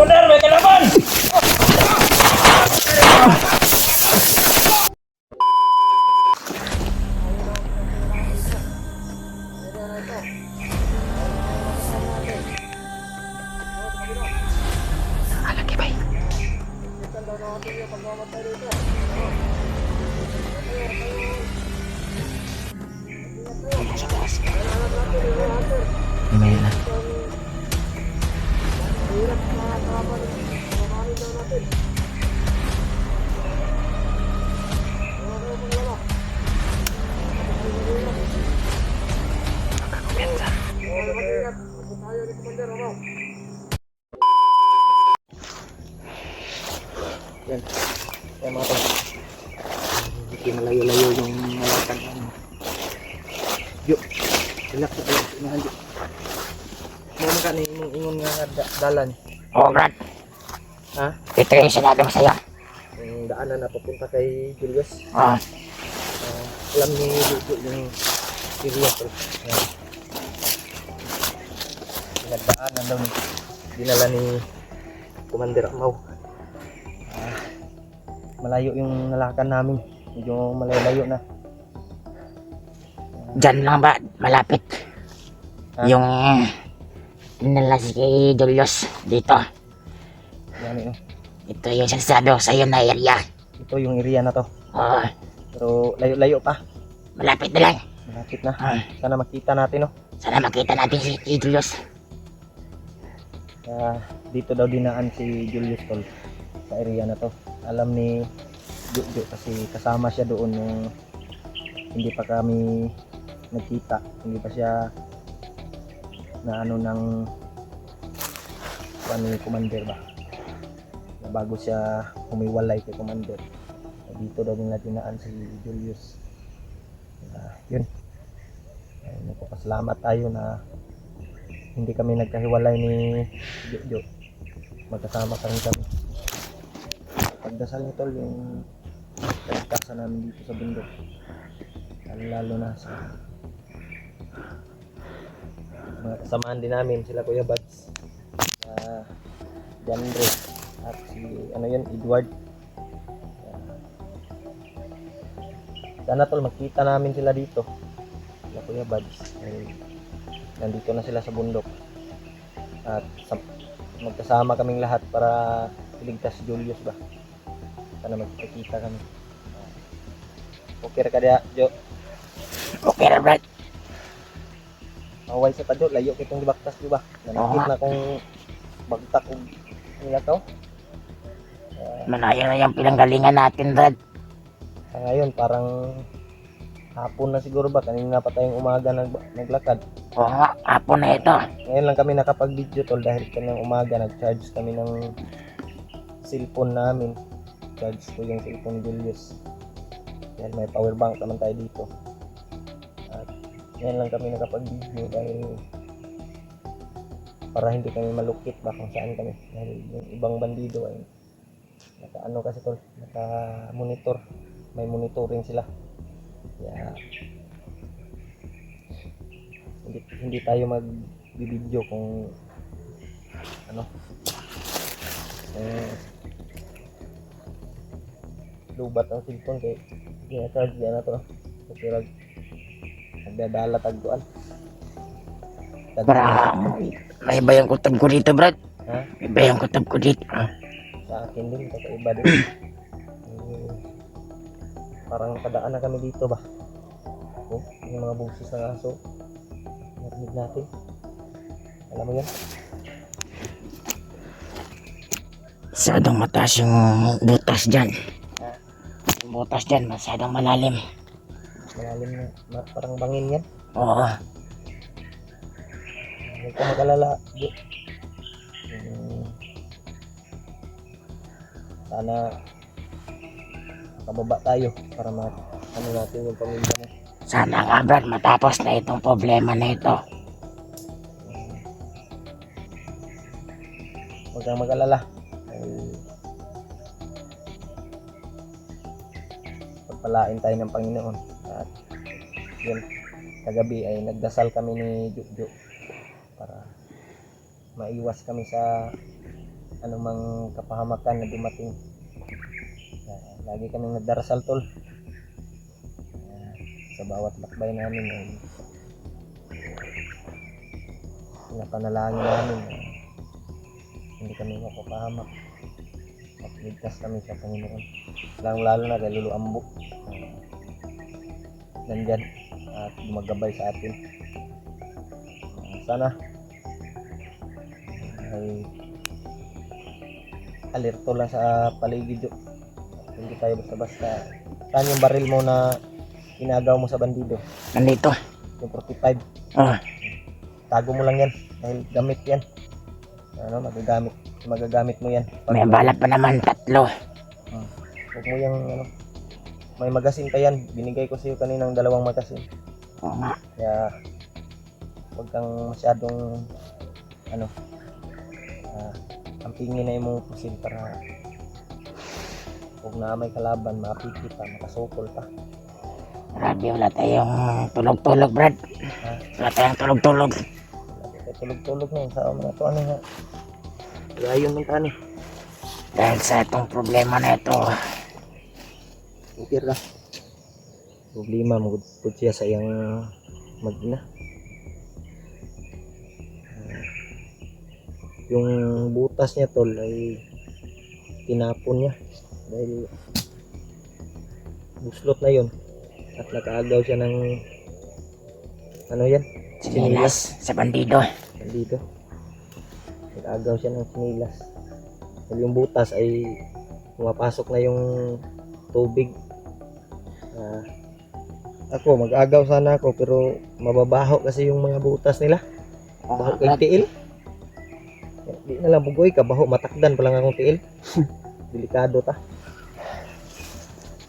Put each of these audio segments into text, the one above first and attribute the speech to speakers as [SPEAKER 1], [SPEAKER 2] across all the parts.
[SPEAKER 1] Bener, may kalaban!
[SPEAKER 2] Lagi bay. May na.
[SPEAKER 3] Yan. Yan mga tol. Hindi malayo-layo yung nalakan namin. Yo. Relax na tayo. Inahan yo. Mga mga ni ingon nga dalan.
[SPEAKER 2] Oo, Brad.
[SPEAKER 3] Ha?
[SPEAKER 2] Ito yung sinabi ko sa'yo.
[SPEAKER 3] Yung daanan na papunta kay Julius.
[SPEAKER 2] Oo.
[SPEAKER 3] Alam ni Julius yung area tol. Yan. Pinagdaanan daw ni dinala ni Commander Amaw. Malayo yung nalakan namin. Medyo malayo na.
[SPEAKER 2] Diyan lang ba? Malapit.
[SPEAKER 3] Ha?
[SPEAKER 2] Yung dinala si Julius dito.
[SPEAKER 3] Yan yun.
[SPEAKER 2] Ito yung sinasabi ko sa'yo na area.
[SPEAKER 3] Ito yung area na to.
[SPEAKER 2] Oo.
[SPEAKER 3] Pero layo-layo pa.
[SPEAKER 2] Malapit na lang.
[SPEAKER 3] Malapit na.
[SPEAKER 2] Oo.
[SPEAKER 3] Sana makita natin, no?
[SPEAKER 2] Sana makita natin si Julius.
[SPEAKER 3] Dito daw dinaan si Julius tol. Sa area na to. Alam ni Jojo kasi kasama siya doon nung hindi pa kami nagkita. Hindi pa siya na ano ng ni Commander ba. Na bago siya humiwalay kay Commander. Dito daw nila dinaan si Julius. Yun. Nagpapasalamat tayo na hindi kami nagkahiwalay ni Jojo. Magkasama pa rin kami. Pagdasal nito yung kaligtasan namin dito sa bundok. Lalo na sa mga kasamaan din namin, sila Kuya Bads, John Ray, at si ano yun, Edward. Sana tol makita namin sila dito, sila Kuya Bads. Nandito na sila sa bundok at magkasama kaming lahat para iligtas si Julius ba. Sana magkikita kami. Okay ka dia, Jo?
[SPEAKER 2] Okay na, Brad.
[SPEAKER 3] Maway sa padyo, layo kitong gibaktas di ba? Nanakit na kung bagtak og nila to.
[SPEAKER 2] Malayo na yung pinanggalingan natin, Brad.
[SPEAKER 3] Ngayon parang hapon na siguro ba? Kanina pa tayong umaga naglakad.
[SPEAKER 2] Oo nga, hapon na ito.
[SPEAKER 3] Ngayon lang kami nakapag-video tol dahil kanina umaga nag-charge kami ng cellphone namin. Charge ko yung cellphone ni Julius. Dahil may power bank naman tayo dito. At ngayon lang kami nakapag-video dahil para hindi kami malukit ba kung saan kami. Dahil yung ibang bandido ay naka-ano kasi tol, naka-monitor. May monitoring sila. Kaya hindi tayo mag-video kung ano lubat ang cellphone kay gina-charge yan na to kasi nagdadala tagduan.
[SPEAKER 2] Para may bayang kutab ko dito, Brad.
[SPEAKER 3] Ha?
[SPEAKER 2] May bayang kutab ko dito.
[SPEAKER 3] Sa akin din kakaiba din. Parang nakadaan na kami dito ba. Yung mga boses ng aso narinig natin, alam mo yan.
[SPEAKER 2] Masyadong mataas yung butas dyan. Yung butas dyan, masyadong malalim.
[SPEAKER 3] Malalim na, parang bangin yan.
[SPEAKER 2] Oo.
[SPEAKER 3] Huwag ka mag-alala. Sana makababa tayo para ano natin yung pamilya mo.
[SPEAKER 2] Sana nga, Brad, matapos na itong problema na ito.
[SPEAKER 3] Huwag kang mag-alala. pagpalain tayo ng Panginoon. At yun, kagabi ay nagdasal kami ni Juju para maiwas kami sa anumang kapahamakan na dumating. Lagi kami nagdarasal tol. Sa bawat lakbay namin ay pinapanalangin namin na hindi kami mapapahamak at ligtas kami sa Panginoon. Lalo na kay Lolo Ambo nandyan at gumagabay sa atin. Sana ay alerto lang sa paligid. Hindi tayo basta-basta. Saan yung baril mo na inagaw mo sa bandido?
[SPEAKER 2] Nandito.
[SPEAKER 3] Yung 45.
[SPEAKER 2] Oh,
[SPEAKER 3] Tago mo lang yan dahil gamit yan. Magagamit mo yan.
[SPEAKER 2] may bala pa naman 3.
[SPEAKER 3] Huwag mo yung may magasin pa yan. Binigay ko sa iyo kaninang 2 magasin.
[SPEAKER 2] Oo nga.
[SPEAKER 3] Kaya huwag kang masyadong ampingin na yung mong pusil para huwag na may kalaban, mapiki pa, makasukol pa.
[SPEAKER 2] Grabe, wala tayong tulog-tulog, Brad. Wala tayong tulog-tulog.
[SPEAKER 3] Kaya tulog-tulog na yun. Sa mga to nga. Kaya yun ng tani.
[SPEAKER 2] Dahil sa itong problema na ito,
[SPEAKER 3] Okay ra. Problema mo pud siya sa iyang magina. Yung butas niya tol ay tinapon niya dahil buslot na yun at nakaagaw siya ng yan?
[SPEAKER 2] sinilas sa bandido.
[SPEAKER 3] Dito. Nakaagaw siya ng sinilas. Dahil yung butas ay pumapasok na yung tubig. Ako mag-agaw sana ako pero mababaho kasi yung mga butas nila. Baho kay tiil. Di na lang bugoy ka, baho matakdan pa lang akong tiil. Delikado ta.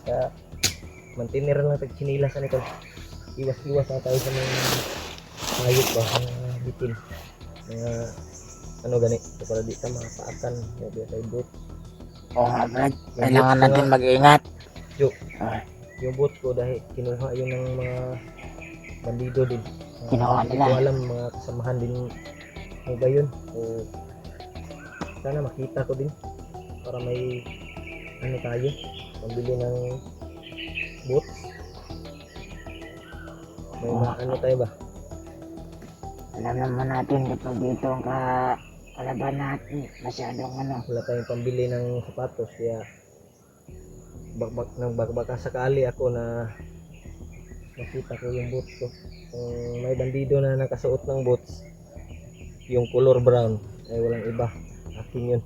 [SPEAKER 3] Kaya mantinir lang tag sinilasan ito. Iwas-iwas na tayo sa mga hayop ba, mga bitin. Mga gani, para di ka makapaakan, hindi tayo boot.
[SPEAKER 2] Oo nga, Brad. Kailangan natin mag-iingat.
[SPEAKER 3] Yung boot ko dahil kinuha yun ng mga bandido din.
[SPEAKER 2] Kinuha
[SPEAKER 3] Hindi
[SPEAKER 2] nila.
[SPEAKER 3] ko alam mga kasamahan din mo ba yun. So, sana makita ko din para may tayo pambili ng boot. May tayo ba?
[SPEAKER 2] Alam naman natin kapag dito ang kalaban natin, masyadong
[SPEAKER 3] Wala tayong pambili ng sapatos kaya baka sakali ako na makita ko yung boots ko. Kung may bandido na nakasuot ng boots, yung color brown ay walang iba, akin yun.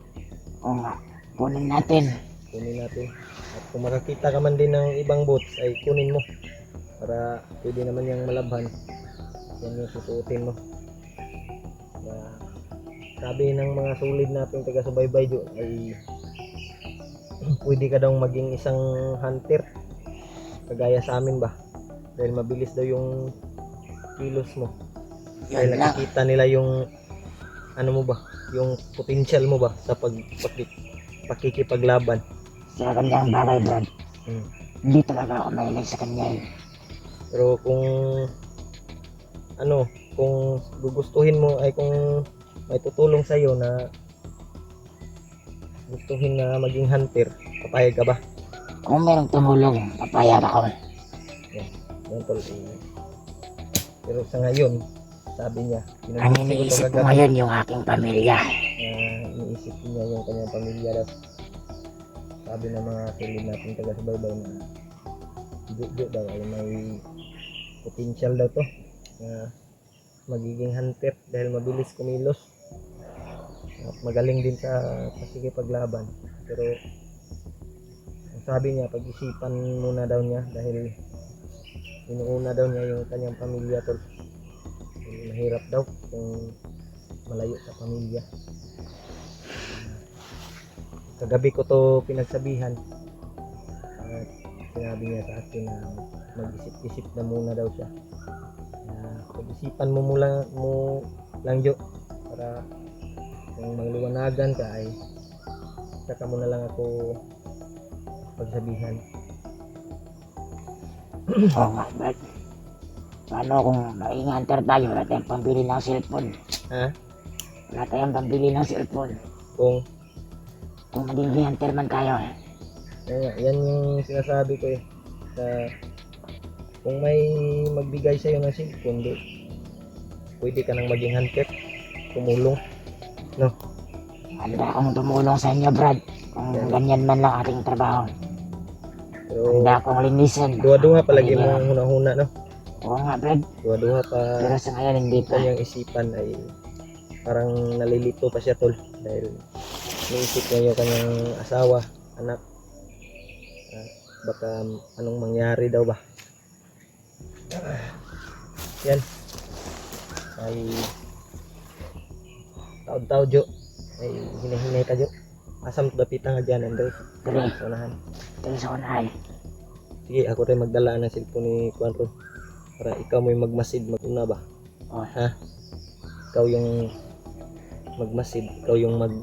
[SPEAKER 2] Oo nga, kunin natin.
[SPEAKER 3] At kung makakita ka man din ng ibang boots ay kunin mo para pwede naman yung malabhan. Yan yung susuotin mo. Sabi ng mga sulid natin taga-subaybay dyan ay pwede ka daw maging isang hunter kagaya sa amin ba dahil mabilis daw yung kilos mo dahil nakikita nila yung mo ba, yung potential mo ba sa pakikipaglaban
[SPEAKER 2] Sa kanyang bagay, Brad. Hindi talaga ako mahilig sa kanya.
[SPEAKER 3] pero kung kung gugustuhin mo ay kung may tutulong sa iyo na gustuhin na maging hunter, papayag ka ba?
[SPEAKER 2] Kung merong tumulong, papayag ako.
[SPEAKER 3] Yan tol. Pero sa ngayon, sabi niya,
[SPEAKER 2] Ang iniisip ko ngayon yung aking pamilya.
[SPEAKER 3] Iniisip niya yung kanyang pamilya daw. Sabi ng mga tulid natin taga-subaybay na Juju daw ay may potential daw to na magiging hunter dahil mabilis kumilos at magaling din sa pakikipaglaban. Pero ang sabi niya, pag-isipan muna daw niya dahil inuuna daw niya yung kanyang pamilya tol. Mahirap daw kung malayo sa pamilya. Kagabi ko to pinagsabihan at sinabi niya sa akin na mag-isip-isip na muna daw siya. Pag-isipan mo lang Jo para kung magliwanagan ka ay saka mo na lang ako pagsabihan.
[SPEAKER 2] Oo nga, Brad. Paano kung maing-hunter tayo, wala tayong pambili ng cellphone.
[SPEAKER 3] Ha?
[SPEAKER 2] Wala tayong pambili ng cellphone.
[SPEAKER 3] Kung
[SPEAKER 2] maging hunter man tayo.
[SPEAKER 3] yan yung sinasabi ko eh. Na kung may magbigay sa'yo ng cellphone, pwede ka nang maging hunter. Tumulong. No?
[SPEAKER 2] Handa akong tumulong sa inyo, Brad. Kung ganyan man lang ating trabaho.
[SPEAKER 3] Pero
[SPEAKER 2] Handa akong linisan.
[SPEAKER 3] duha-duha palagi mong huna-huna, no?
[SPEAKER 2] Oo nga, Brad.
[SPEAKER 3] Duha-duha pa.
[SPEAKER 2] Pero sa ngayon, hindi pa.
[SPEAKER 3] Kanyang isipan ay parang nalilito pa siya, tol. Dahil naisip niya yung kanyang asawa, anak. Baka anong mangyari daw ba? Yan. Ay taod-taod jo. Ay hinahinay ka jo. Asam dapita nga dyan, Andre.
[SPEAKER 2] Dali.
[SPEAKER 3] Unahan.
[SPEAKER 2] Dali sa unahay.
[SPEAKER 3] Sige, ako rin magdala ng cellphone ni Juan Ron. Para ikaw mo yung magmasid, maguna ba?
[SPEAKER 2] Oh.
[SPEAKER 3] Ha? Ikaw yung magmasid, ikaw yung mag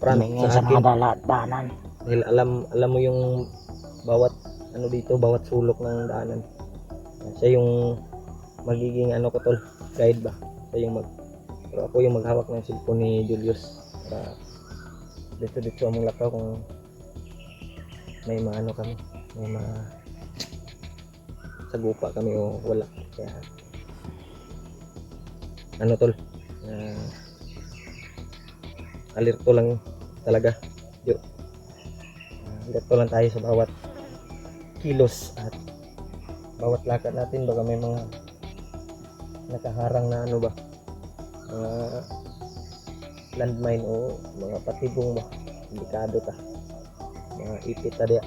[SPEAKER 3] front
[SPEAKER 2] Tumingin
[SPEAKER 3] sa
[SPEAKER 2] sa
[SPEAKER 3] akin.
[SPEAKER 2] mga daanan.
[SPEAKER 3] Dahil alam mo yung bawat dito, bawat sulok ng daanan. Siya yung magiging ko tol, guide ba? Siya yung pero ako yung maghawak ng cellphone ni Julius para dito among lakaw kung may kami, may sagupa kami o wala. Kaya tol, alerto lang talaga jo. Alerto lang tayo sa bawat kilos at bawat lakad natin. Baka may mga nakaharang na landmine o mga patibong ba, delikado ta, mga ipit ta diya.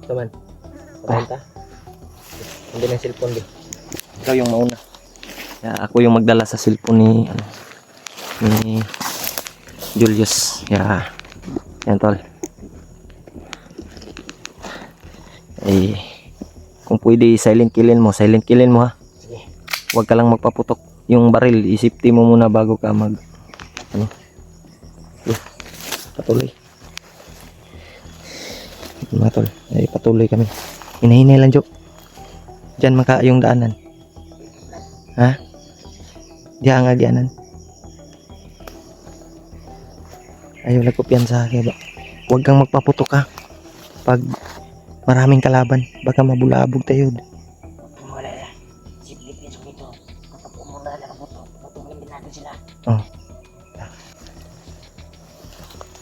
[SPEAKER 3] So man, sabahin ta. Hindi na cellphone di. Ikaw yung mauna. Ako yung magdala sa cellphone ni Julius. Yan tol. Ay, kung pwede silent killin mo ha.
[SPEAKER 2] Sige.
[SPEAKER 3] Huwag ka lang magpaputok yung baril, isipti mo muna bago ka patuloy. Mga tol, ay patuloy kami. Hinahinay lang jo. Diyan maka yung daanan. Ha? Diyan nga dianan. Ayaw nagkopyan sa akin ba? Huwag kang magpaputok ha. Pag maraming kalaban, baka mabulabog tayo.
[SPEAKER 2] Wala na. Siplit din sa dito. Kapag umuna lang ang buto, patungin din natin sila.
[SPEAKER 3] Oh.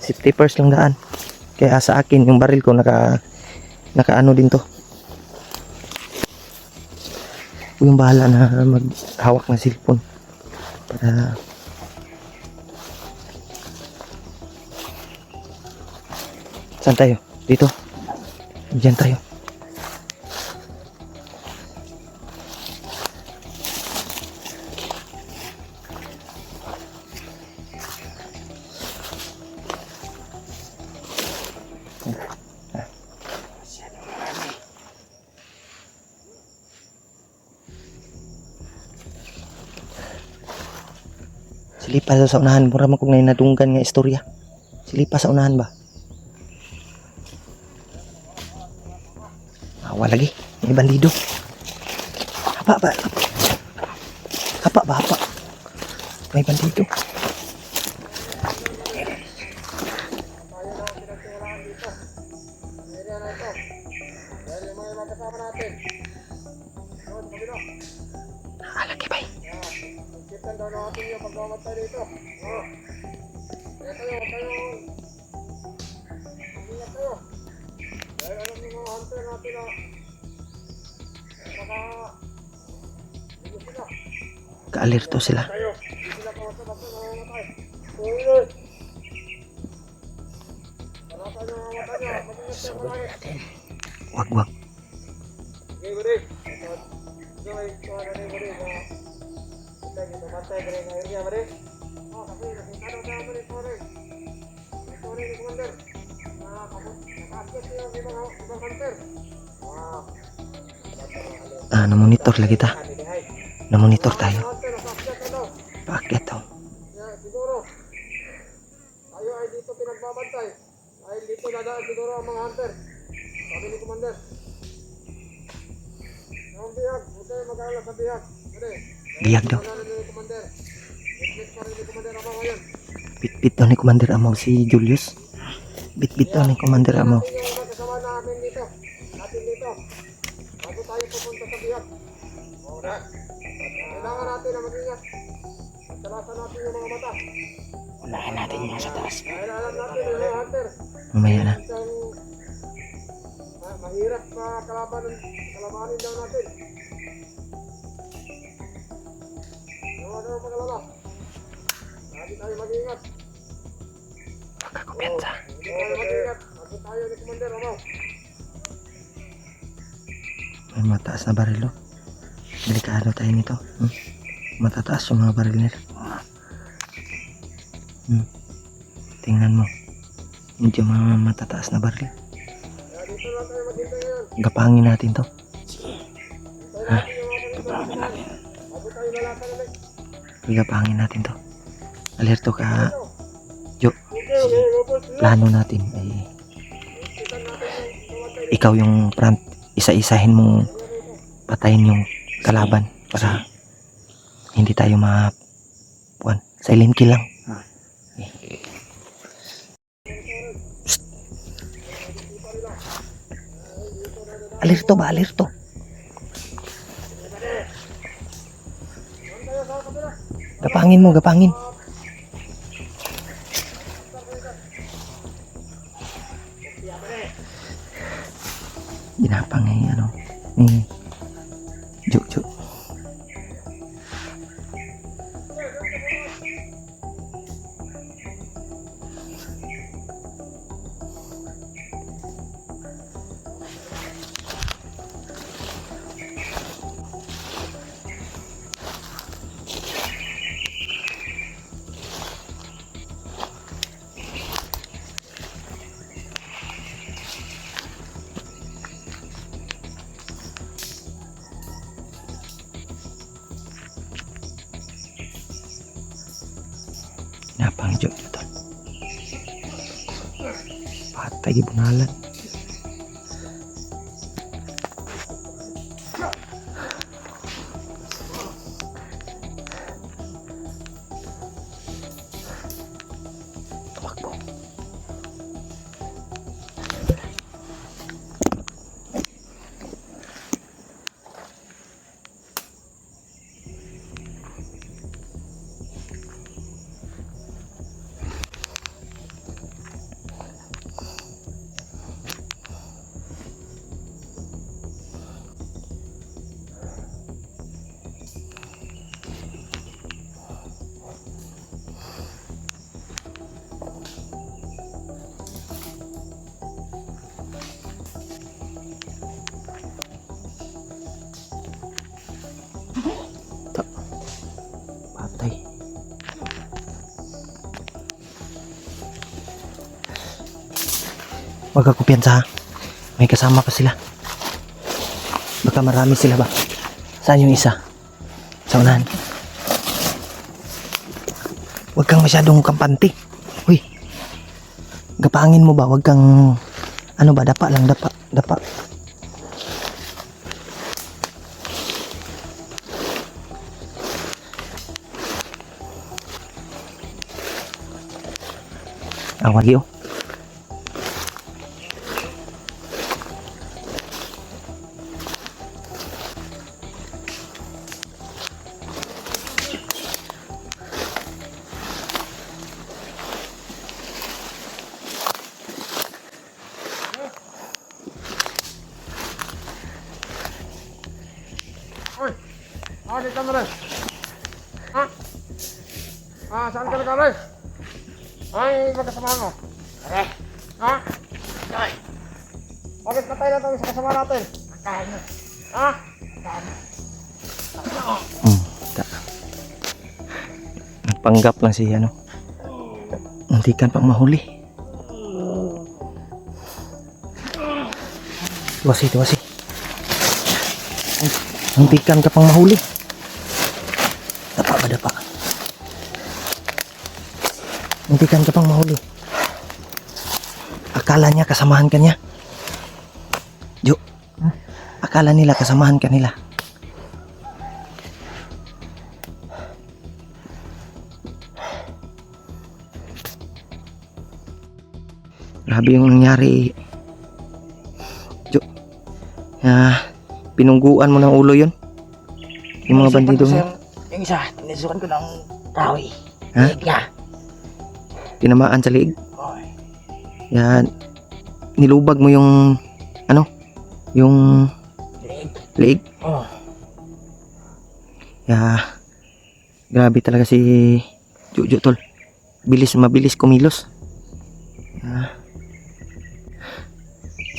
[SPEAKER 3] Safety first lang daan. Kaya sa akin yung baril ko naka din to. Yung bahala na maghawak ng cellphone para saan tayo? Dito. Diyan tayo. Silipa sa unahan, mura man kung ngayon nadunggan nga istorya. Silipa sa unahan ba? Awa lagi, may bandido. Hapa ba? May bandido. Lagi ba?
[SPEAKER 1] Kita daw natin yung pagmamatay dito. Kaya kayo. Ingat kayo. Dahil alam niyo mga hunter natin na hindi sila.
[SPEAKER 3] Ka-alerto sila.
[SPEAKER 1] Kayo, hindi sila basta mamamatay. Uy! Para tayo mamamatay nyo, mag-ingat kayo palagi.
[SPEAKER 3] Wag.
[SPEAKER 1] Okay, buddy. So, ito na rin, buddy. Kita matay ka rin ng area, buddy. Kasi nakikano ka, buddy, sorry. Sorry, Commander. Naka-access yung ibang hunter.
[SPEAKER 3] Namonitor lagi ta. Namonitor tayo. Bakit to?
[SPEAKER 1] Siguro, tayo ay dito pinagbabantay. Dahil dito dadaan siguro ang mga hunter. Sabi ni Commander. Yung bihag, huwag kayo mag-alala sa bihag. Pwede.
[SPEAKER 2] Bihag daw.
[SPEAKER 1] Wala na ni Commander. Witness pa rin ni Commander Amaw ngayon.
[SPEAKER 2] Bit-bit daw ni Commander Amaw si Julius. Bit-bit daw ni Commander Amaw.
[SPEAKER 1] Natin yung mga kasama namin dito. Natin dito. Bago tayo pupunta sa bihag. Oo na. Kailangan natin na mag-ingat. Pagkalasan natin yung mga mata.
[SPEAKER 2] Unahan natin yung sa taas.
[SPEAKER 1] Dahil alam natin yung mga hunter.
[SPEAKER 2] Mamaya na.
[SPEAKER 1] Isang mahirap na kalabanin daw natin. Huwag kayong pag-alala. Lagi tayo mag-ingat.
[SPEAKER 2] Pagkakumpiyansa.
[SPEAKER 1] Hindi tayo mag-ingat. Bago tayo ni Commander Amaw.
[SPEAKER 2] May mataas na barilo. Delikado tayo nito. Matataas yung mga baril nila. Tingnan mo. Medyo mga matataas na baril.
[SPEAKER 1] Kaya dito lang tayo maghintay ngayon.
[SPEAKER 2] Gapangin natin to.
[SPEAKER 1] Hintay natin yung mga kanina. Bago tayo lalatan ulit.
[SPEAKER 2] Gapangin natin to. Alerto ka. Jo.
[SPEAKER 1] Okay, robot.
[SPEAKER 2] Plano natin ay
[SPEAKER 1] Istitan natin yung mamatay.
[SPEAKER 2] ikaw yung front. Isa-isahin mong patayin yung kalaban para hindi tayo silent kill lang. Psst. Alerto ba? Alerto. Gapangin mo, gapangin. Ginapang ay ano. Juk. Ginapang juk dito. Patay bunalan. Tumakbo. Patay. Huwag ka kumpiyansa ha. May kasama pa sila. Baka marami sila ba? Saan yung isa? Sa unahan. Huwag kang masyadong kampante. Uy. Gapangin mo ba? Huwag kang ano ba? Dapa lang. Dapa. Awag yun.
[SPEAKER 1] Uy! Dito mo rin. Ha? Saan ka nag-aray? Ay, magkasamahan mo. Ha? Bakit patay na tayo sa kasama natin? Ha?
[SPEAKER 2] Nagpanggap lang si ano. Muntikan pang mahuli. Tiwasi. Muntikan ka pang mahuli. Dapa. Muntikan ka pang mahuli. Akala niya kasamahan ka niya. Jo, akala nila kasamahan ka nila. Grabe yung nangyari. Jo, pinungguan mo ng ulo yun. Yung mga bandido mo.
[SPEAKER 4] Yung isa, tinisukan ko ng kahoy.
[SPEAKER 2] Ha?
[SPEAKER 4] Liig niya.
[SPEAKER 2] Tinamaan sa liig.
[SPEAKER 4] Oh,
[SPEAKER 2] Yan. Nilubag mo yung yung
[SPEAKER 4] liig.
[SPEAKER 2] liig.
[SPEAKER 4] Oh,
[SPEAKER 2] Grabe talaga si Jojo tol. Mabilis kumilos.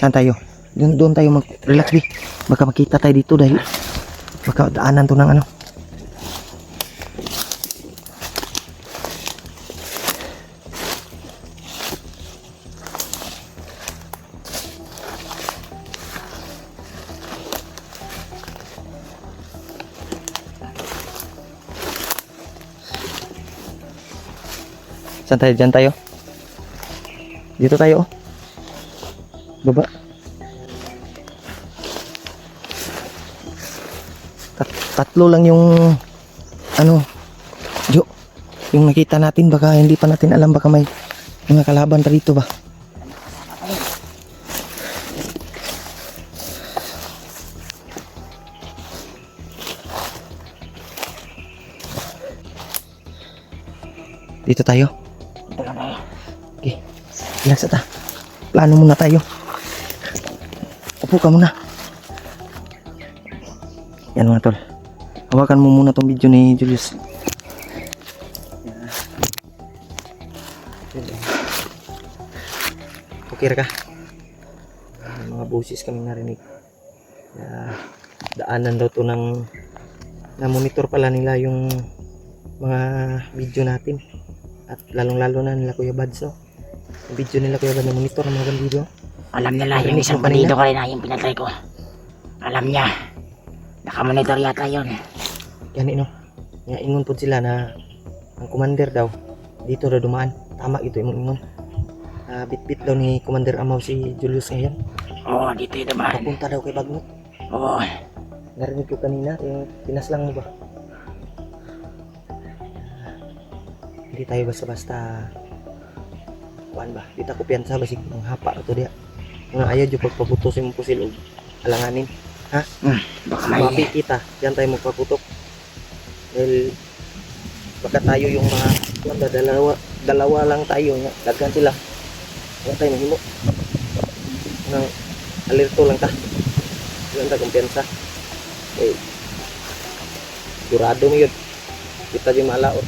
[SPEAKER 2] Saan tayo? Doon tayo mag-relax, Bi. Baka makita tayo dito dahil baka daanan to ng ano. Saan tayo? Diyan tayo? Dito tayo, oh. Baba. Tatlo lang yung Jo, yung nakita natin. Baka hindi pa natin alam, baka may mga kalaban pa dito ba. Dito tayo.
[SPEAKER 4] teka na.
[SPEAKER 2] Okay, relax ata. Plano muna tayo. Upo ka muna. Yan mga tol. Hawakan mo muna tong video ni Julius. Okay ra ka? Mga boses kaming narinig. Daanan daw to ng na-monitor pala nila yung mga video natin. At lalong-lalo na nila Kuya Bads, no? Yung video nila Kuya Bads na monitor ng mga bandido.
[SPEAKER 4] Alam nila yung
[SPEAKER 2] Narinig
[SPEAKER 4] isang
[SPEAKER 2] mo kanina?
[SPEAKER 4] bandido kanina yung pinatay ko. Alam niya. Nakamonitor yata yun.
[SPEAKER 2] Yan no. Nga ingon po sila na ang commander daw dito daw dumaan. Tama ito ingon. Bit-bit daw ni Commander Amaw si Julius ngayon.
[SPEAKER 4] Oo, dito yung naman.
[SPEAKER 2] Papunta daw kay Bagnot.
[SPEAKER 4] Oo.
[SPEAKER 2] Narinig ko kanina, pinaslang mo ba? Hindi tayo basta-basta kuan ba? Di ta ko piyansa basig mga hapa ato diha. Nga ayaw jud pagpaputusin mo pusil og alanganin.
[SPEAKER 4] Baka may...
[SPEAKER 2] Mapi kita, diyan tayo magpaputok. Dahil baka tayo yung mga kuan ba, dalawa lang tayo nga daghan sila. Wala tayo mahimo. Nang alerto lang ta. Diyan ta kumpiyansa. Sigurado mo yun. Kita yung malaot.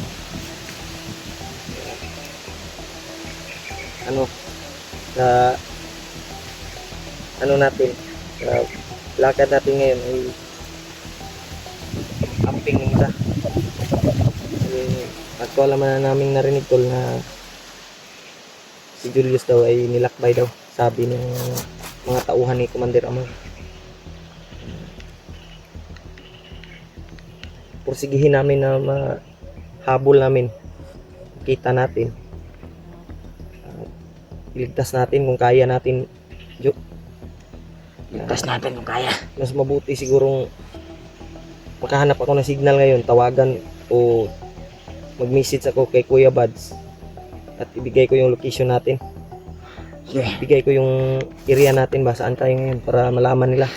[SPEAKER 2] Sa natin, sa lakad natin ngayon ay amping ng isa. Actual naman na naming narinig tol na si Julius daw ay nilakbay daw, sabi ng mga tauhan ni Commander Amor. Pursigihin namin na mahabol namin, kita natin, iligtas natin kung kaya natin.
[SPEAKER 4] Ligtas natin kung kaya.
[SPEAKER 2] Mas mabuti sigurong makahanap ako ng signal ngayon, tawagan o mag-message ako kay Kuya Bads at ibigay ko yung location natin,
[SPEAKER 4] Sige.
[SPEAKER 2] ibigay ko yung area natin ba, saan tayo ngayon para malaman nila.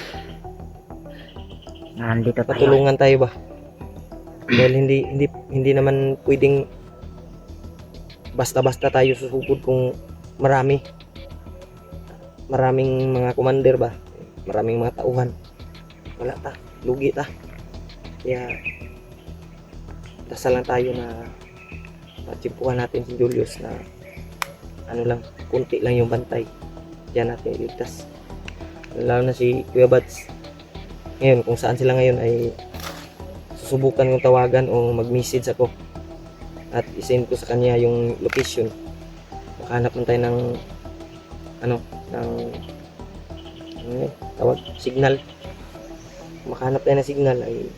[SPEAKER 4] Nandito tayo.
[SPEAKER 2] Patulungan tayo ba, dahil hindi naman pwedeng basta-basta tayo susupod kung maraming mga commander ba, maraming mga tauhan. Wala ta, lugi ta. Kaya dasal lang tayo na matsimpuhan natin si Julius na kunti lang yung bantay, diyan natin iligtas. Lalo na si Kuya Bats ngayon, kung saan sila ngayon ay susubukan kong tawagan o mag-message ako at isend ko sa kanya yung location. Makahanap man tayo ng tawag, signal. Makahanap tayo ng signal ay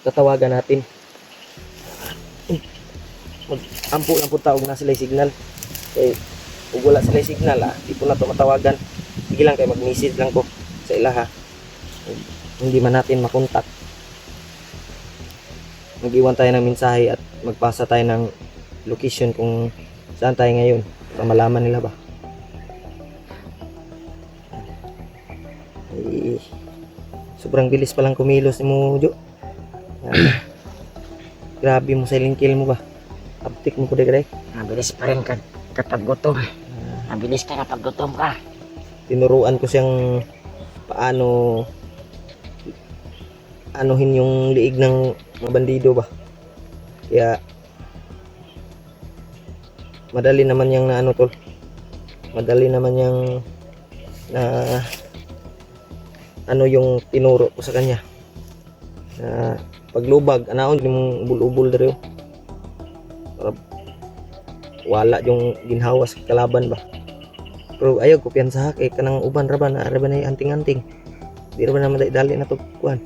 [SPEAKER 2] tatawagan natin. Ampo lang po tawag na sila signal. Kung wala sila signal, di po na ito matawagan. Sige lang kayo, mag-message lang ko sa ila ha. Hindi man natin makontak. Mag-iwan tayo ng mensahe at magpasa tayo ng location kung saan tayo ngayon para malaman nila ba. Ay, sobrang bilis palang kumilos ni mo, Jo. Yan. Grabe mo sa kill mo ba? Uptick mo po de.
[SPEAKER 4] Mabilis pa rin kapag gutom. Mabilis ka kapag gutom ka.
[SPEAKER 2] Tinuruan ko siyang paano anuhin yung liig ng mga bandido ba. Kaya madali naman yang na ano tol. Madali naman yang na ano yung tinuro ko sa kanya. Na paglubag, anaon yung ubul-ubul dere. Para wala yung ginhawas kalaban ba. Pero ayaw ko piyansa kay kanang uban ra ba na anting-anting. Di ra ba na dali na to kuan.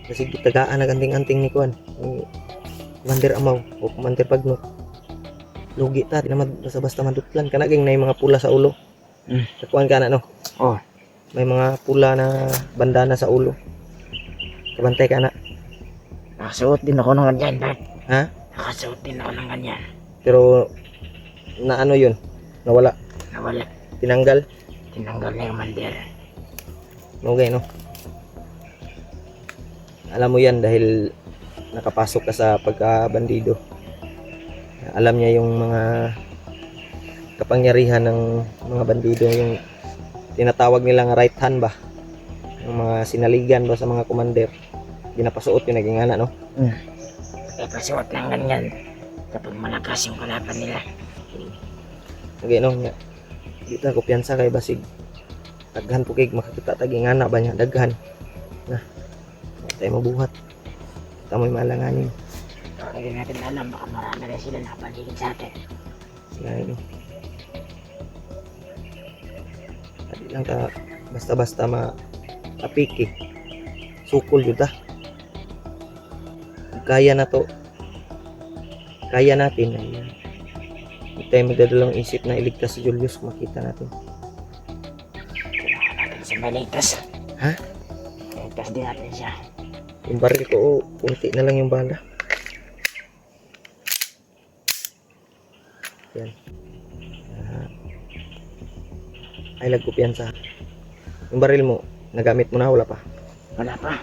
[SPEAKER 2] Kasi gitagaan na anting-anting ni kuan. Ni Commander Amaw o Commander Pagnot. Lugi ta, di naman basta-basta madutlan kana ging nay mga pula sa ulo. Sa kuan kana no.
[SPEAKER 4] Oh.
[SPEAKER 2] May mga pula na bandana sa ulo. Kabantay ka na.
[SPEAKER 4] Nakasuot din ako ng ganyan, Bert.
[SPEAKER 2] Ha?
[SPEAKER 4] Nakasuot din ako ng ganyan.
[SPEAKER 2] Pero na ano yun? Nawala.
[SPEAKER 4] Nawala.
[SPEAKER 2] Tinanggal.
[SPEAKER 4] Tinanggal na yung mandir.
[SPEAKER 2] Okay, no? Alam mo yan dahil nakapasok ka sa pagkabandido. Alam niya yung mga kapangyarihan ng mga bandido, yung tinatawag nilang right hand ba? Yung mga sinaligan ba sa mga commander. Ginapasuot yung naging ana, no?
[SPEAKER 4] Kaya pasuot ng ganyan kapag malakas yung kalaban nila.
[SPEAKER 2] Okay, no? Dito ako piyansa kay basig. Daghan po kay makakita taging ana ba niya? Daghan. Na. Tayo mabuhat. Tamoy malanganin.
[SPEAKER 4] Hindi natin alam, baka marami rin sila nakapaligid sa atin.
[SPEAKER 2] Yan. Hindi lang ka basta-basta apiki. Sukol yun ta. Kaya na to. Kaya natin. Hindi tayo magdadalang isip na iligtas si Julius kung makita natin.
[SPEAKER 4] Kailangan natin siya malitas.
[SPEAKER 2] Ha?
[SPEAKER 4] Malitas din natin siya.
[SPEAKER 2] Yung baril ko, punti na lang yung bala. Yan. Ay, lagkupiyansa. Yung baril mo, nagamit mo na, wala pa.
[SPEAKER 4] Wala pa.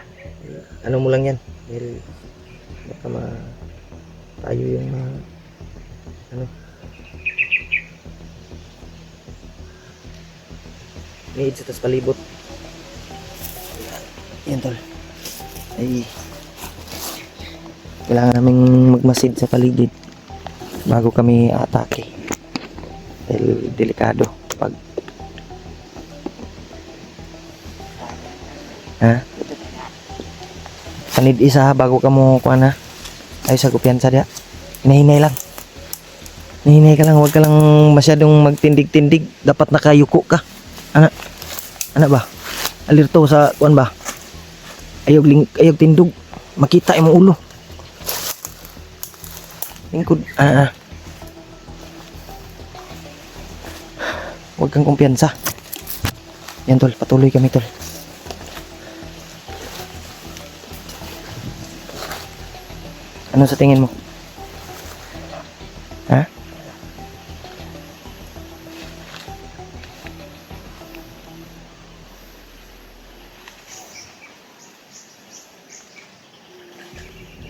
[SPEAKER 2] Ano mo lang yan. Dahil baka tayo yung ano. Need sa tas palibot. Yan tol. Ay kailangan naming magmasid sa paligid bago kami atake dahil delikado pag panid isa bago ka mo kuha na ay sa kumpiyansa dia. Hinahinay lang, hinahinay ka lang, huwag ka lang masyadong magtindig-tindig, dapat nakayuko ka anak ba alirto sa kuan ba. Ayog tindog. Makita yung ulo. Lingkod. Huwag kang kumpiyansa. Yan tol, patuloy kami tol. Ano sa tingin mo? Ha?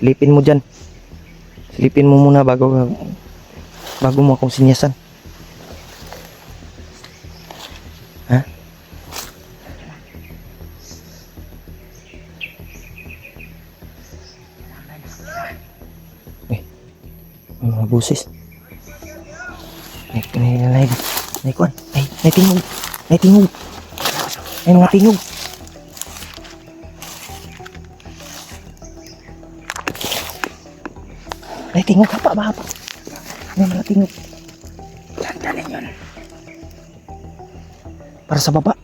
[SPEAKER 2] Silipin mo dyan. Silipin mo muna bago mo akong sinyasan. Ha? May mga busis. May kuwan. May tingog. May tingog. May mga tingog. May tingog ka pa ba? May mga tingog.
[SPEAKER 4] Tandalin yun.
[SPEAKER 2] Para sa baba.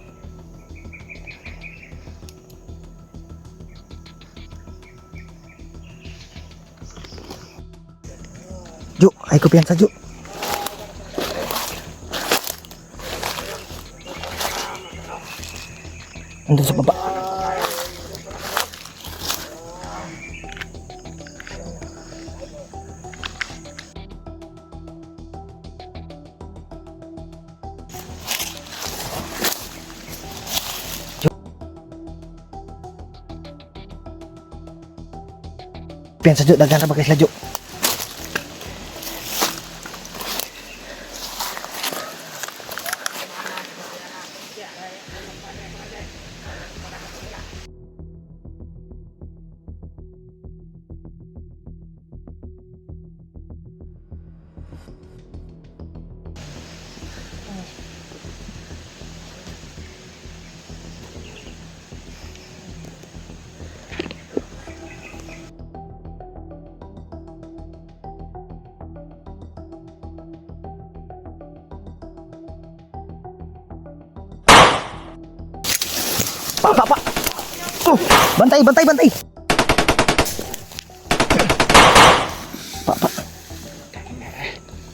[SPEAKER 2] Jo, ay kumpiyansa Jo.
[SPEAKER 4] Andun sa baba. Pian sa Jo, dagan ra ba kay sa Jo? Pa. Oh, bantay. Pa. Bantay.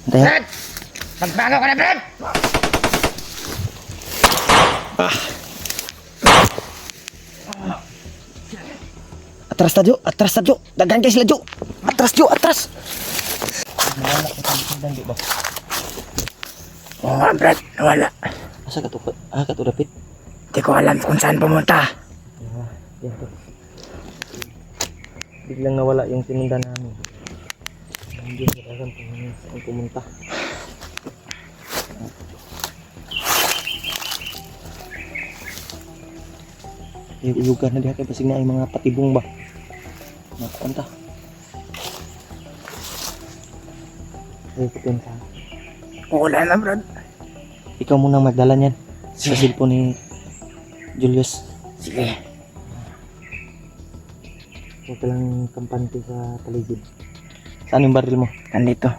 [SPEAKER 4] Brad! Magbago ka na, Brad!
[SPEAKER 3] Atras ta Jo. Dagan kay sila Jo. Atras.
[SPEAKER 4] Oo nga, Brad. Nawala.
[SPEAKER 3] Asa ka to? Ka to dapit.
[SPEAKER 4] Di ko alam kung saan pumunta.
[SPEAKER 3] Yan to. Biglang nawala yung tinunda namin. Hindi ko alam kung saan pumunta. Iugan na diha kay basig na ay mga patibong ba. Nakanta. Ay, pupunta.
[SPEAKER 4] Wala na, Brad.
[SPEAKER 3] Ikaw muna magdala niyan sa
[SPEAKER 4] Sige.
[SPEAKER 3] cellphone ni Julius.
[SPEAKER 4] Sige.
[SPEAKER 3] Huwag ka lang kampante sa paligid. Saan yung baril mo?
[SPEAKER 4] Nandito.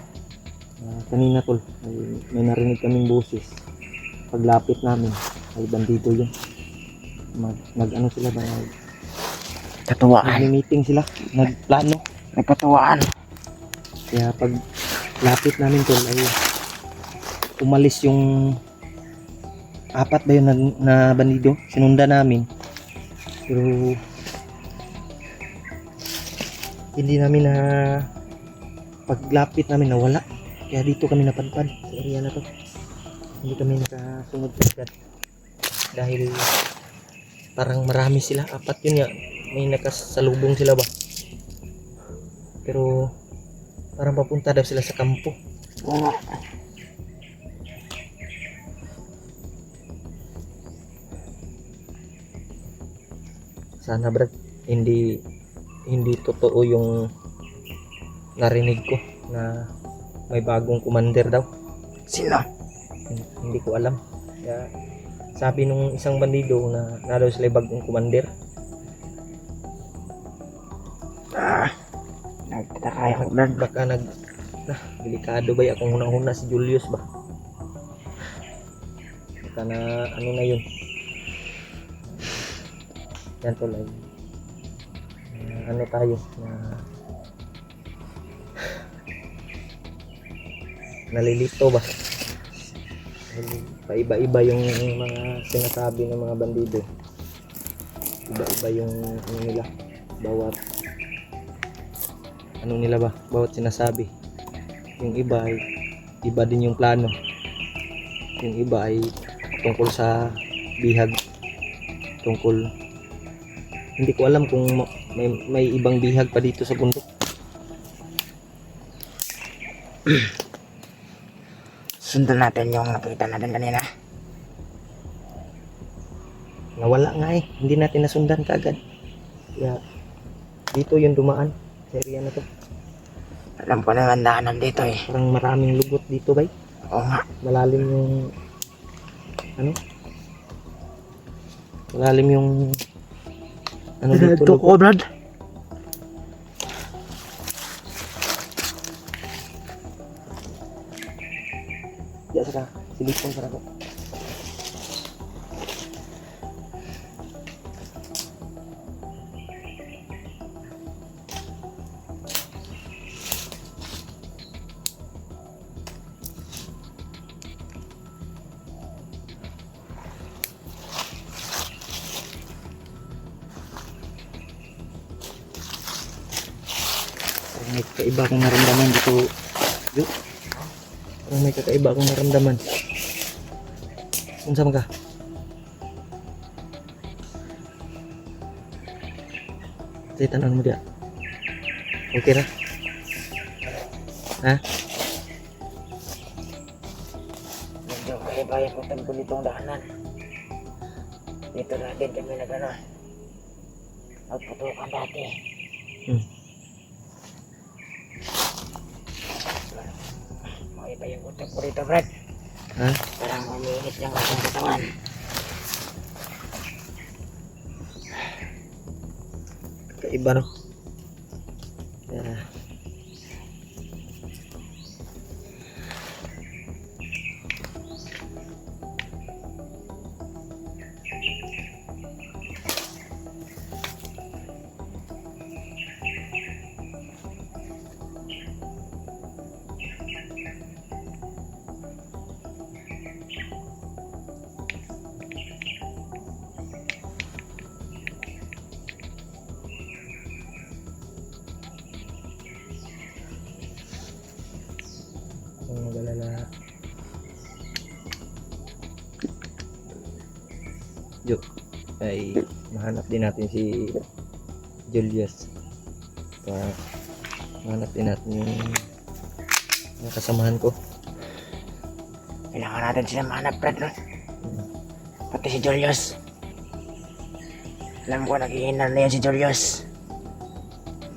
[SPEAKER 3] Kanina tol, may narinig kaming boses. Paglapit namin, ay bandido yun. Nag-ano sila ba?
[SPEAKER 4] Katuwaan.
[SPEAKER 3] Nag-meeting sila, nagplano.
[SPEAKER 4] Nagkatuwaan.
[SPEAKER 3] Kaya pag lapit namin tol, ay umalis yung apat ba yun na bandido? Sinunda namin. Pero hindi namin na paglapit namin nawala. Kaya dito kami napadpad sa area na to. Hindi kami nakasunod agad. Dahil parang marami sila. Apat yun nga. May nakasalubong sila ba? Pero parang papunta daw sila sa kampo.
[SPEAKER 4] Oo nga.
[SPEAKER 3] Sana Brad, hindi totoo yung narinig ko na may bagong commander daw.
[SPEAKER 4] Sino?
[SPEAKER 3] Hindi ko alam. Kaya sabi nung isang bandido na daw sila bagong commander.
[SPEAKER 4] Nagtataka ako, Brad.
[SPEAKER 3] Baka delikado ba akong hunang-huna si Julius ba? Baka na ano na yun. Yan tulad. Ano tayo na nalilito ba? Paiba-iba yung mga sinasabi ng mga bandido. Iba-iba yung ano nila. Bawat ano nila ba? Bawat sinasabi. Yung iba ay iba din yung plano. Yung iba ay tungkol sa bihag. Tungkol hindi ko alam kung may ibang bihag pa dito sa bundok.
[SPEAKER 4] Sundan natin yung nakita natin kanina.
[SPEAKER 3] Nawala nga eh. Hindi natin nasundan kaagad. Kaya dito yung dumaan sa area na to.
[SPEAKER 4] Alam ko naman daanan dito eh.
[SPEAKER 3] Parang maraming lugot dito bay.
[SPEAKER 4] Oo nga.
[SPEAKER 3] Malalim yung ano? Malalim yung ano dito
[SPEAKER 4] Ito ko, Brad.
[SPEAKER 3] Ya saka silipon sa ako.
[SPEAKER 2] May kakaiba akong naramdaman dito. Yo. Parang may kakaiba akong naramdaman. Unsa man ka? Say tanan mo dia. Okay ra? Ha?
[SPEAKER 4] Medyo kaya ko tagpo nitong daanan. Dito na din kami nagano. Nagputukan dati. Makita yung utak ko dito, Brad.
[SPEAKER 2] Ha?
[SPEAKER 4] Parang umiinit yung aking katawan.
[SPEAKER 2] Kakaiba no? Yeah. Ang magalala. Jo, ay mahanap din natin si Julius. Mahanap din natin yung mga kasamahan ko.
[SPEAKER 4] Kailangan natin sila mahanap, Brad, no? Pati si Julius. Alam ko, naghihinar na yan si Julius.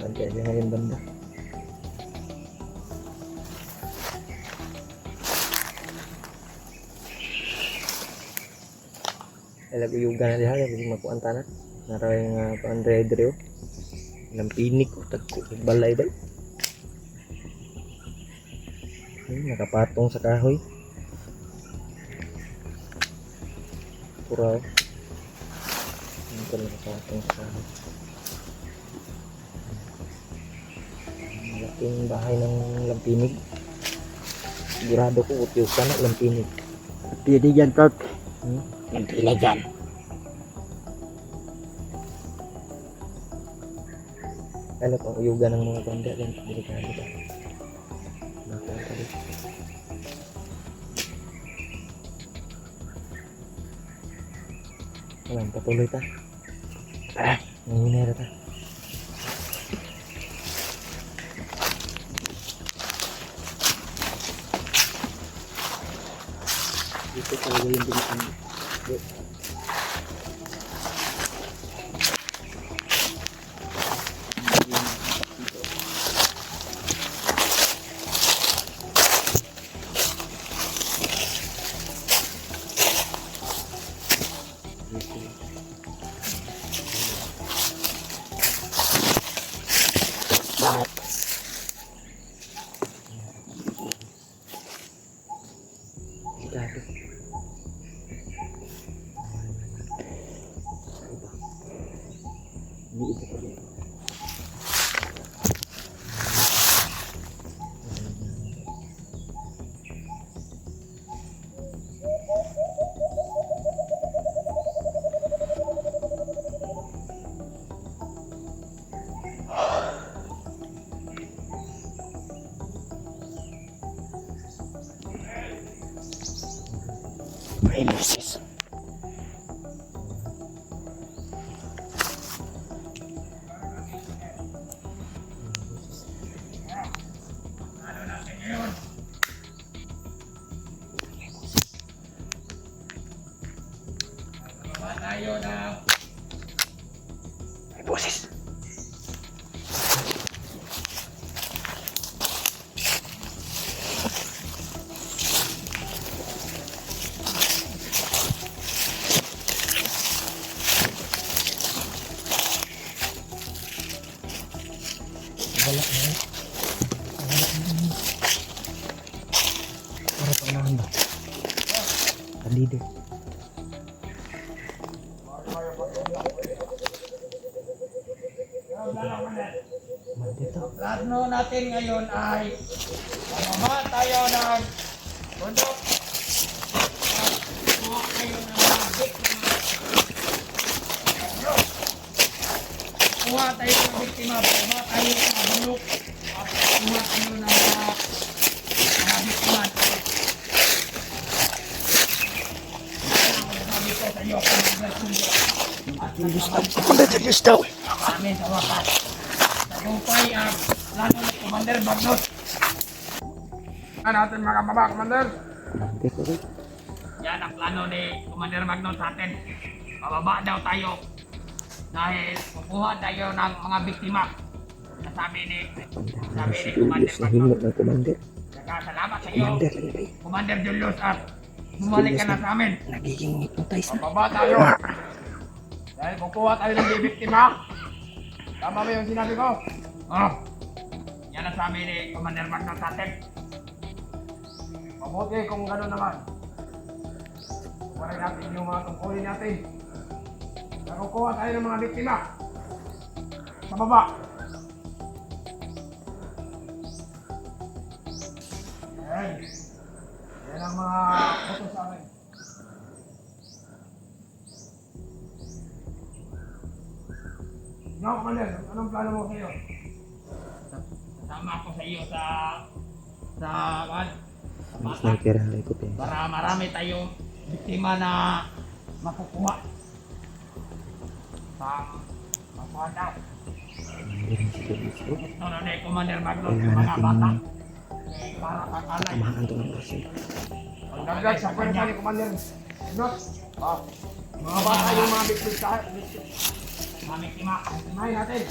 [SPEAKER 2] Saan kaya siya ngayon banda? Alam ko yung gana diha, kasi makuanta na. Naraway nga pa-andre-andre o. Lampinik o, tagko, balay ba? Nakapatong sa kahoy. Pura o. Ito nakapatong sa kahoy. Malaking bahay ng lampinig. Sigurado ko, utiyok ka na lampinig.
[SPEAKER 4] Pili dyan, Prof. Nagpili dyan.
[SPEAKER 2] Ano pang uyugan ng mga banda yan, delikado ba? Nakuha ka rin. Alam, patuloy ta.
[SPEAKER 4] Tara.
[SPEAKER 2] Nanginera ta. Dito talaga yung binaan.
[SPEAKER 4] Bakit?
[SPEAKER 2] Delikado. Hindi ito pa rin.
[SPEAKER 4] May boses. May boses.
[SPEAKER 2] Wala na. Para pa unahan ba? Alido. Maldito.
[SPEAKER 1] Plano natin ngayon ay mamama tayo ng bundok. Kuha kayo ng mga biktima. Kuha tayo ng biktima. Kuha tayo ng bundok. At
[SPEAKER 4] makakuha tayo ng mga biktima. Sabi ko sa iyo, Commander Julio. At kami sa wakas. Tagumpay ang plano ni Commander Bagnot.
[SPEAKER 1] Ano natin mga baba, Commander?
[SPEAKER 4] Yan ang plano ni Commander Bagnot sa atin. Bababa daw tayo dahil kukuha tayo ng mga biktima. Sabi ni Commander Bagnot.
[SPEAKER 2] ng commander.
[SPEAKER 4] Salamat sa iyo,
[SPEAKER 2] Commander lagi ba?
[SPEAKER 4] Commander Julius, at bumalik ka na sa amin.
[SPEAKER 2] Nagiging hypnotize na.
[SPEAKER 1] Baba tayo. Dahil kukuha tayo ng bibiktima. Tama ba yung sinabi ko?
[SPEAKER 4] Oh, yan ang sabi ni Commander Bagnot sa atin.
[SPEAKER 1] Mabuti kung gano'n naman. Kukuha natin yung mga tungkulin natin. Kukuha tayo ng mga biktima. Sa baba. Yan. Yan ang mga utos sa amin. No, Commander, anong plano mo kayo?
[SPEAKER 4] Sama ako sa iyo sa
[SPEAKER 2] May sniper ang likod eh.
[SPEAKER 4] para marami tayong biktima na makukuha. Pagpapata.
[SPEAKER 2] Meron si Julius. Oh,
[SPEAKER 4] Gusto na ni Commander Bagnot yung
[SPEAKER 2] kailangan
[SPEAKER 4] mga bata.
[SPEAKER 2] natin
[SPEAKER 4] Para kakalay.
[SPEAKER 2] tamahan to ng kasi.
[SPEAKER 1] Ang dagdag sa pwersa ni Commander. No? Mga bata yung mga biktima.
[SPEAKER 4] Mga biktima.
[SPEAKER 1] Timahin natin.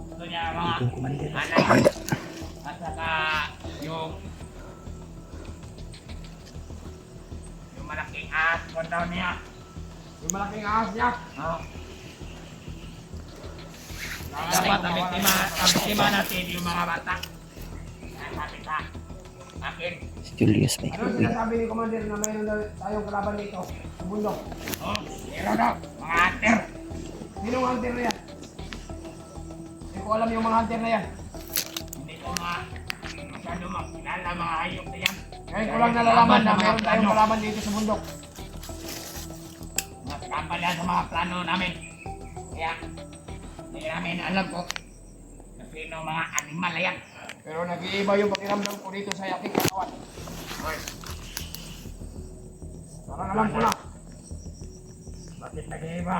[SPEAKER 4] Gusto niya mga
[SPEAKER 2] Yung commander.
[SPEAKER 4] anay. At saka yung malaking ahas ko daw niya.
[SPEAKER 1] Yung malaking ahas niya.
[SPEAKER 4] Oh. Dapat ang biktima natin yung mga bata. Sabi sa akin.
[SPEAKER 2] Si Julius may
[SPEAKER 1] Ano sinasabi ni Commander na mayroon daw tayong kalaban dito sa bundok?
[SPEAKER 4] Oh, meron daw, mga hunter.
[SPEAKER 1] Sinong hunter na yan? Hindi ko alam yung mga hunter na yan.
[SPEAKER 4] Hindi ko masyado makilala mga hayop na yan.
[SPEAKER 1] Ngayon ko lang nalalaman na mayroon tayong kalaban dito sa bundok.
[SPEAKER 4] Nakakambal yan sa mga plano namin. Kaya, hindi namin alam ko na sino mga animal na yan.
[SPEAKER 1] Pero nag-iiba yung pakiramdam ko dito sa aking katawan.
[SPEAKER 4] Hoy,
[SPEAKER 1] Parang alam ko na.
[SPEAKER 4] bakit nag-iiba?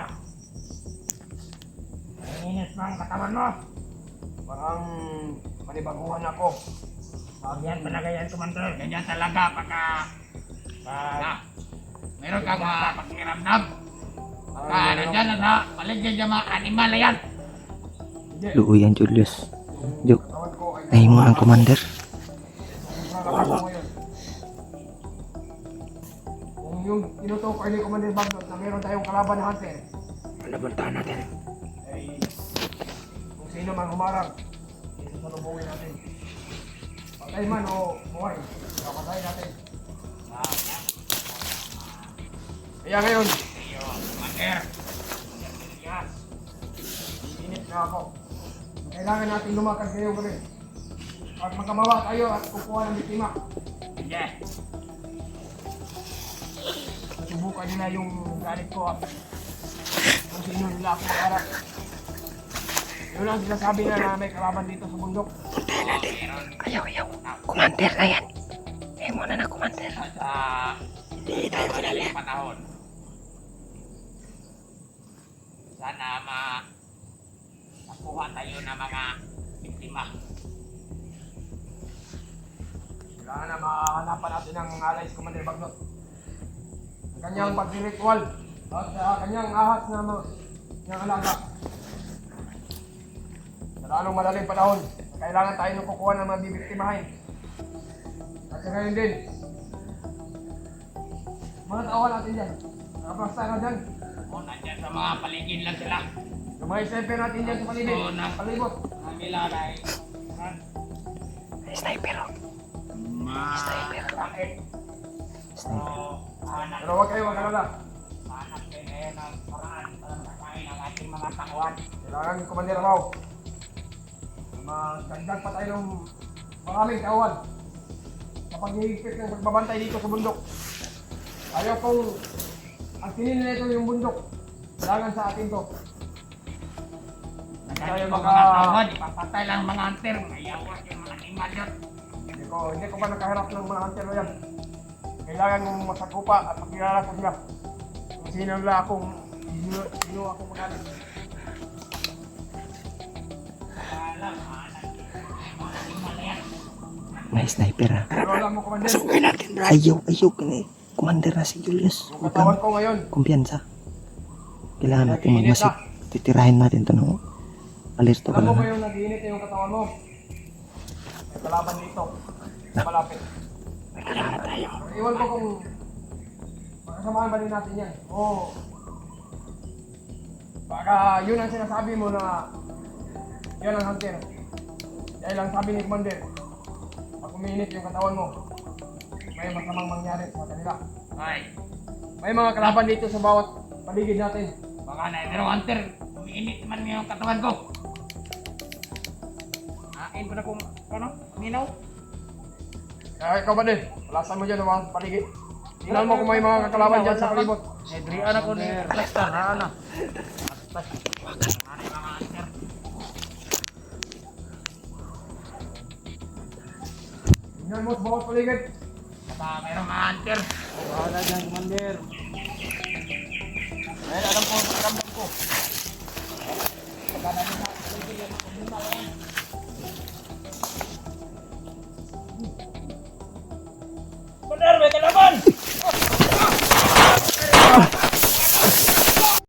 [SPEAKER 4] Nanginis ba ang katawan mo?
[SPEAKER 1] Parang manibaguhan ako.
[SPEAKER 4] Ganyan talaga yan, Commander. Ganyan talaga pagka meron kang mga pakiramdam. Pagka nandyan na sa paligid yung mga animal na yan.
[SPEAKER 2] luoy ang Julius. Jo,
[SPEAKER 1] Katawan ko ay
[SPEAKER 2] nahimo ang commander.
[SPEAKER 1] nararamdaman ko ngayon. Kung yung tinutukoy ni Commander Bagnot na meron tayong kalaban na hunter,
[SPEAKER 2] Palabantahan natin.
[SPEAKER 1] ay kung sino man humarang, isusulubungin natin. Patay man o buhay, kapatay natin. Kaya ngayon,
[SPEAKER 4] Commander. Yes.
[SPEAKER 1] init na ako. Kailangan natin lumakad ngayong gabi. At magkamawa tayo at kukuha ng biktima.
[SPEAKER 4] Yes.
[SPEAKER 1] Nasubukan nila yung galit ko at kung sino nila ako makarap. Yun ang sinasabi na na may kalaban dito sa bundok.
[SPEAKER 2] Ayaw. Commander na yan. Nahimo na commander.
[SPEAKER 4] Sa
[SPEAKER 2] Hindi tayo kilala.
[SPEAKER 4] panahon. Sana makuha tayo ng mga biktima.
[SPEAKER 1] Kailangan na mahanapan natin ang alay si Commander Bagnot. Ang kanyang pag-ritual at kanyang ahas na niyang alaga. Sa lalong madaling panahon, kailangan tayo nang kukuha ng mga bibiktimahin. At sa ngayon din, mga tauhan natin dyan. Nakapasta na dyan.
[SPEAKER 4] O, nandyan sa mga paligid lang sila.
[SPEAKER 1] Yung mga sniper natin dyan sa paligid.
[SPEAKER 4] Oo, na.
[SPEAKER 1] Palibot.
[SPEAKER 4] Kamila ay
[SPEAKER 2] Sniper.
[SPEAKER 4] bakit? So, hanap
[SPEAKER 1] Pero huwag kayo mag-alala.
[SPEAKER 4] din ngayon ng paraan para makain ang ating mga takwan.
[SPEAKER 1] Kailangan ni Commander Mau. Magdagdag pa tayo ng maraming tauhan sa paghihigpit ng pagbabantay dito sa bundok. Ayaw kong ang sinil nito yung bundok. Kailangan sa atin to.
[SPEAKER 4] Kasi yung mga tawad, ipapatay lang ang mga hunter. Mayawa yung mga animal yun.
[SPEAKER 1] Hindi ko pa nakaharap ng mga hunter na yan. Kailangan mong masakupa at makilala ko sila. Kung sino nila akong sino akong magalit.
[SPEAKER 2] May sniper ha.
[SPEAKER 1] Pero alam mo, Commander,
[SPEAKER 2] Pasukin natin. Ayaw ka na eh. Commander na si Julius.
[SPEAKER 1] yung katawan ko ngayon,
[SPEAKER 2] Kumpiyansa. Kailangan natin magmasid. Titirahin natin ito ng alerto ka
[SPEAKER 1] alam mo
[SPEAKER 2] lang.
[SPEAKER 1] ba yung nag-iinit yung katawan mo? May kalaban dito. Malapit.
[SPEAKER 2] May kailangan tayo.
[SPEAKER 1] Iwan ko kung makasamahan ba din natin yan. Oo. Baka yun ang sinasabi mo na yan ang hunter. Dahil lang sabi ni Commander, pag umiinit yung katawan mo, may masamang mangyari sa kanila.
[SPEAKER 4] Ay,
[SPEAKER 1] May mga kalaban dito sa bawat paligid natin.
[SPEAKER 4] baka na pero hunter, umiinit man yung katawan ko. Hain ko na kung, ano, minaw.
[SPEAKER 1] Kaya ikaw ba din? Walasan mo dyan ang mga paligid. Tingnan mo kung may mga kakalaban dyan sa palibot.
[SPEAKER 4] Adrian ako ni Lester, ano.
[SPEAKER 1] Tingnan mo sa bawat paligid.
[SPEAKER 4] Baka mayroong mga hunter.
[SPEAKER 1] Wala dyan, Commander. Dahil alam ko.
[SPEAKER 4] Baka na